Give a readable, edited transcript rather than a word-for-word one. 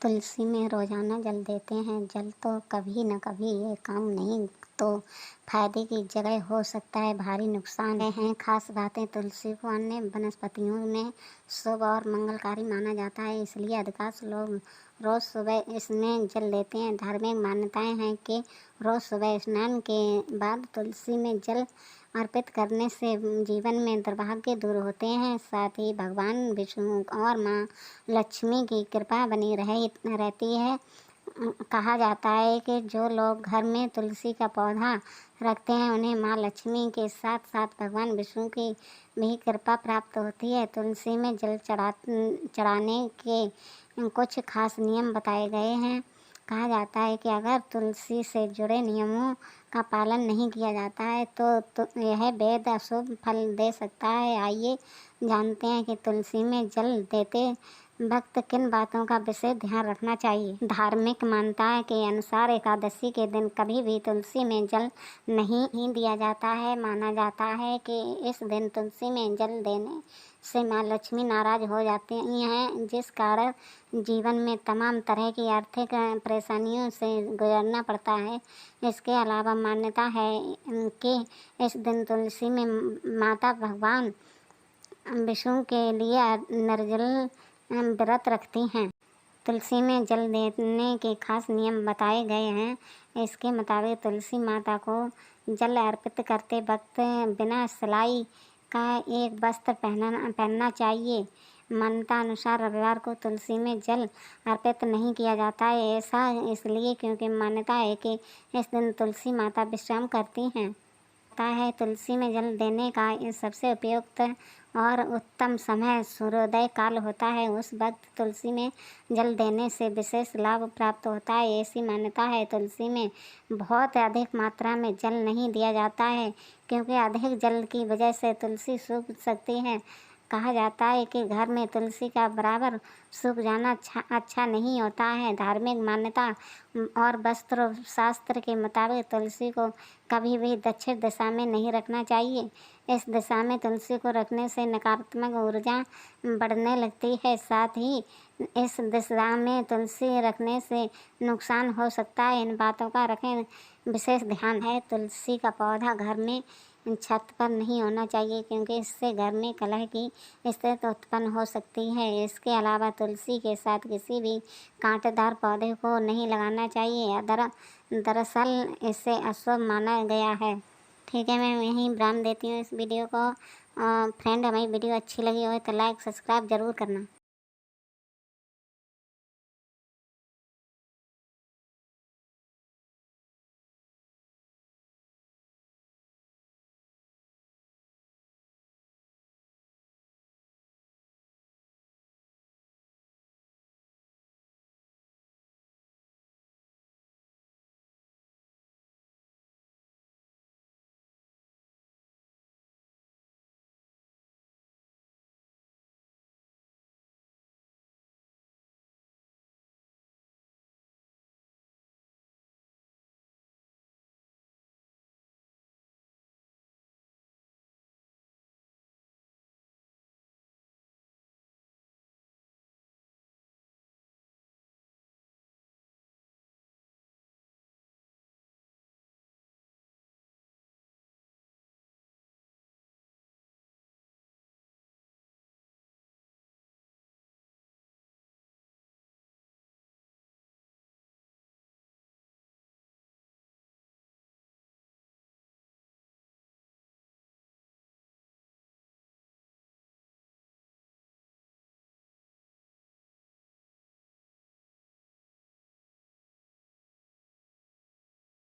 तुलसी में रोज़ाना जल देते हैं। जल तो कभी न कभी ये काम नहीं तो फ़ायदे की जगह हो सकता है भारी नुकसान हैं। खास बातें तुलसी को अन्य वनस्पतियों में शुभ और मंगलकारी माना जाता है, इसलिए अधिकांश लोग रोज़ सुबह इसमें जल देते हैं। धार्मिक मान्यताएं हैं कि रोज़ सुबह स्नान के बाद तुलसी में जल अर्पित करने से जीवन में दुर्भाग्य दूर होते हैं। साथ ही भगवान विष्णु और माँ लक्ष्मी की कृपा बनी रहती है। कहा जाता है कि जो लोग घर में तुलसी का पौधा रखते हैं उन्हें माँ लक्ष्मी के साथ साथ भगवान विष्णु की भी कृपा प्राप्त होती है। तुलसी में जल चढ़ाने के कुछ खास नियम बताए गए हैं। कहा जाता है कि अगर तुलसी से जुड़े नियमों का पालन नहीं किया जाता है तो यह वेद अशुभ फल दे सकता है। आइए जानते हैं कि तुलसी में जल देते वक्त किन बातों का विशेष ध्यान रखना चाहिए। धार्मिक मान्यताओं के अनुसार एकादशी के दिन कभी भी तुलसी में जल नहीं दिया जाता है। माना जाता है कि इस दिन तुलसी में जल देने से माँ लक्ष्मी नाराज हो जाती हैं, जिस कारण जीवन में तमाम तरह की आर्थिक परेशानियों से गुजरना पड़ता है। इसके अलावा मान्यता है कि इस दिन तुलसी में माता भगवान विष्णु के लिए निर्जल व्रत रखती हैं। तुलसी में जल देने के खास नियम बताए गए हैं। इसके मुताबिक तुलसी माता को जल अर्पित करते वक्त बिना सिलाई का एक वस्त्र पहनना चाहिए। मान्यता अनुसार रविवार को तुलसी में जल अर्पित नहीं किया जाता है। ऐसा इसलिए क्योंकि मान्यता है कि इस दिन तुलसी माता विश्राम करती हैं। है तुलसी में जल देने का सबसे उपयुक्त और उत्तम समय सूर्योदय काल होता है। उस वक्त तुलसी में जल देने से विशेष लाभ प्राप्त होता है। ऐसी मान्यता है तुलसी में बहुत अधिक मात्रा में जल नहीं दिया जाता है, क्योंकि अधिक जल की वजह से तुलसी सूख सकती है। कहा जाता है कि घर में तुलसी का बराबर सूख जाना अच्छा नहीं होता है। धार्मिक मान्यता और वास्तु शास्त्र के मुताबिक तुलसी को कभी भी दक्षिण दिशा में नहीं रखना चाहिए। इस दिशा में तुलसी को रखने से नकारात्मक ऊर्जा बढ़ने लगती है। साथ ही इस दिशा में तुलसी रखने से नुकसान हो सकता है। इन बातों का रखें विशेष ध्यान है। तुलसी का पौधा घर में छत पर नहीं होना चाहिए, क्योंकि इससे घर में कलह की स्थिति उत्पन्न हो सकती है। इसके अलावा तुलसी के साथ किसी भी कांटेदार पौधे को नहीं लगाना चाहिए। दरअसल इसे अशुभ माना गया है। ठीक है, मैं यहीं विराम देती हूँ इस वीडियो को। फ्रेंड, हमारी वीडियो अच्छी लगी हो तो लाइक सब्सक्राइब ज़रूर करना।